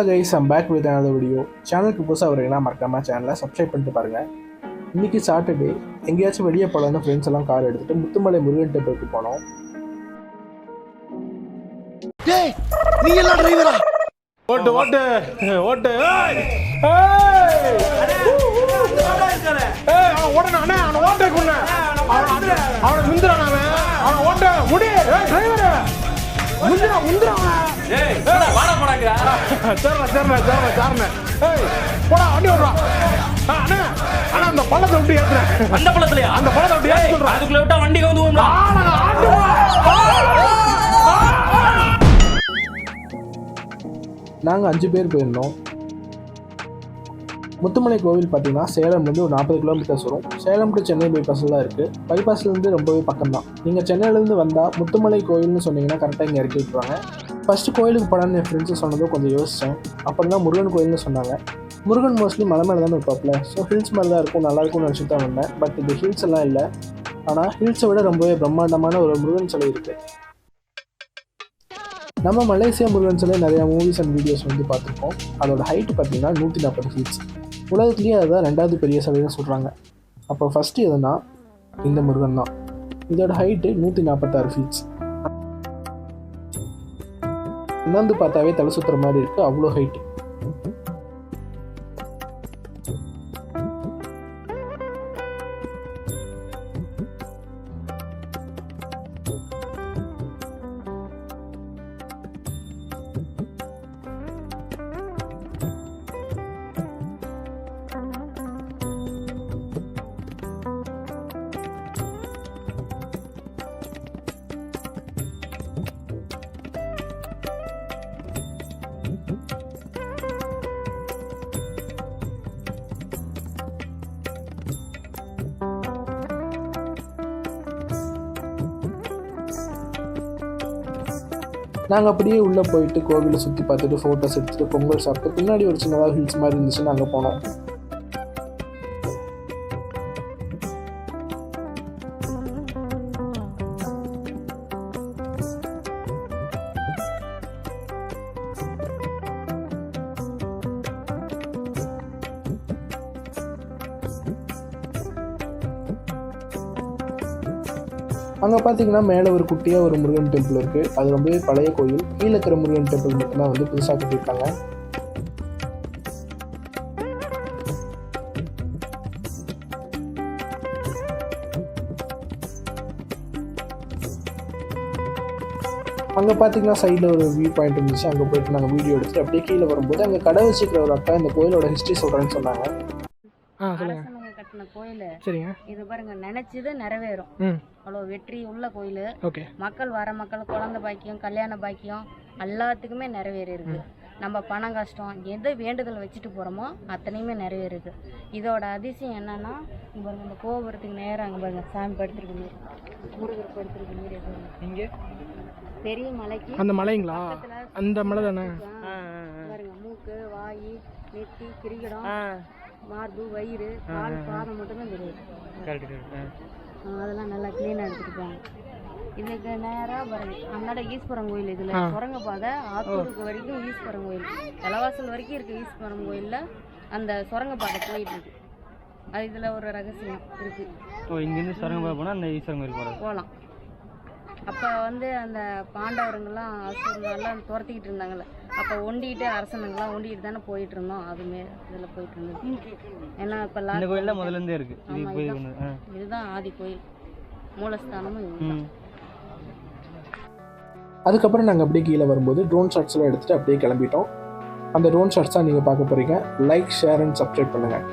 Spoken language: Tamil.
Hello guys, I'm back with another video. சேனலுக்கு புதுசாக வரீங்கன்னா மறக்காம சேனலை சப்ஸ்கிரைப் பண்ணிட்டு பாருங்கள். இன்றைக்கி சாட்டர்டே எங்கேயாச்சும் வெளியே போகலான்னு ஃப்ரெண்ட்ஸ் எல்லாம் கார் எடுத்துகிட்டு முத்துமலை முருகன் டெம்பிளுக்கு போனோம். நீ எல்லாம் டிரைவரா? ஓட்டு ஓட்டு ஓட்டு ஓடனே அவனை ஓட்ட கொண்டு அவனை முந்திரான் அவனை ஓட்ட முடி டிரைவரு முந்திரான் போடா வண்டி ஓடுறான். ஆனா அந்த பழத்தை விட்டு ஏத்துறேன். அந்த பழத்துலயா? அந்த பழத்தை விட்டு ஏத்து சொல்றேன். அதுக்குள்ள விட்டா வண்டி வந்து நாங்கள் 5 பேர் போயிருந்தோம். முத்துமலை கோவில் பார்த்தீங்கன்னா சேலம்லேருந்து ஒரு 40 கிலோமீட்டர்ஸ் வரும். சேலம் டு சென்னை பைபாஸில் தான் இருக்குது. பைபாஸ்லேருந்து ரொம்பவே பக்கம் தான். நீங்கள் சென்னையிலேருந்து வந்தால் முத்துமலை கோவில்னு சொன்னீங்கன்னா கரெக்டாக இங்கே இறக்கி விட்டுருவாங்க. ஃபஸ்ட்டு கோயிலுக்கு போனான்னு என் ஃப்ரெண்ட்ஸு சொன்னதும் கொஞ்சம் யோசித்தேன். அப்புறம் தான் முருகன் கோயில்னு சொன்னாங்க. முருகன் மோஸ்ட்லி மலை மேலே தானே இருப்பாப்பில், ஸோ ஹில்ஸ் மேலே தான் இருக்கும், நல்லாயிருக்கும்னு நினச்சிட்டு தான் வந்தேன். பட் இது ஹில்ஸ் எல்லாம் இல்லை. ஆனால் ஹில்ஸை விட ரொம்பவே பிரம்மாண்டமான ஒரு முருகன் சிலை இருக்குது. நம்ம மலேசியா முருகன் சிலை நிறையா மூவிஸ் அண்ட் வீடியோஸ் வந்து பார்த்துருக்கோம். அதோட ஹைட்டு பார்த்திங்கன்னா 140 ஃபீட்ஸ். உலகத்துலேயே அதுதான் 2வது பெரிய சிலைன்னு சொல்கிறாங்க. அப்போ ஃபஸ்ட்டு எதுனா இந்த முருகன் தான். இதோட ஹைட்டு 146 ஃபீட்ஸ். அண்ணாந்து பார்த்தாவே தலை சுற்றுற மாதிரி இருக்குது, அவ்வளோ ஹைட்டு. நாங்கள் அப்படியே உள்ளே போயிட்டு கோவிலை சுற்றி பார்த்துட்டு ஃபோட்டோஸ் எடுத்துகிட்டு பொங்கல் சாப்பிட்டு பின்னாடி ஒரு சின்னதாக ஹில்ஸ் மாதிரி இருந்துச்சு, நாங்கள் போனோம். அங்கே பார்த்தீங்கன்னா மேலே ஒரு குட்டியாக ஒரு முருகன் டெம்பிள் இருக்குது. அது ரொம்பவே பழைய கோயில். கீழே இருக்கிற முருகன் டெம்பிள் மட்டும்தான் வந்து புதுசாக கட்டியிருக்காங்க. அங்கே பார்த்தீங்கன்னா சைடில் ஒரு வியூ பாயிண்ட் இருந்துச்சு. அங்கே போயிட்டு நாங்கள் வீடியோ எடுத்துகிட்டு அப்படியே கீழே வரும்போது அங்கே கடை வச்சுக்கிற ஒரு அக்கா இந்த கோயிலோட ஹிஸ்ட்ரி சொல்கிறேன்னு சொன்னாங்க. கட்டின கோயில். சரிங்க. இது பாருங்க, நினைச்சது நிறைவேறும். அவ்வளோ வெற்றி உள்ள கோயில். ஓகே. மக்கள் வர மக்கள் குழந்தை பாக்கியம், கல்யாண பாக்கியம் எல்லாத்துக்குமே நிறைவேறிருக்கு. நம்ம பணம் கஷ்டம் எது வேண்டுதல் வச்சுட்டு போகிறோமோ அத்தனையுமே நிறைவேறுது. இதோட அதிசயம் என்னன்னா, பாருங்க இந்த கோபுரத்துக்கு நேரம் அங்கே பாருங்க சாமி படுத்துருக்கு மாரி, முருகர் படுத்துருக்கு மாரி இங்கே பெரிய மலைக்கு. அந்த மலைங்களா? அந்த மலை தானே பாருங்க. மூக்கு, வாய், நெத்தி, கிரிகடம், மார்பு, வயிறு, கால், பாதம் மட்டும்தான் தெரியுது. அதெல்லாம் நல்லா க்ளீனாக எடுத்துருப்பாங்க. இதுக்கு நேராக பாருங்க அன்னாட ஈஸ்வரன் கோயில். இதில் சுரங்க பாதை ஆத்தூருக்கு வரைக்கும் ஈஸ்வரன் கோயில், தலைவாசல் வரைக்கும் இருக்குது. ஈஸ்வரன் கோயிலில் அந்த சுரங்க பாதை போயிட்டு இருக்கு. அது இதில் ஒரு ரகசியம் இருக்குது. இங்கேருந்து சுரங்க பாதை போனால் அந்த ஈஸ்வரன் கோயில் போகலாம். அப்போ வந்து அந்த பாண்டவருங்கெல்லாம் அசுரங்கெல்லாம் துரத்திக்கிட்டு இருந்தாங்கல்ல, அப்போ ஒண்டிகிட்டு அரசனுங்கெல்லாம் ஒண்டிகிட்டு தானே போயிட்டு இருந்தோம். அதுமே இதில் போயிட்டு இருந்தது. ஏன்னா இப்போ கோயிலில் முதலேருந்தே இருக்கு. இதுதான் ஆதி கோயில், மூலஸ்தானமும் இதுதான். அதுக்கப்புறம் நாங்கள் அப்படியே கீழே வரும்போது ட்ரோன் ஷாட்ஸ்லாம் எடுத்துகிட்டு அப்படியே கிளம்பிட்டோம். அந்த ட்ரோன் ஷாட்ஸ் தான் நீங்கள் பார்க்க போகிறீங்க. லைக், ஷேர் அண்ட் சப்ஸ்கிரைப் பண்ணுங்கள்.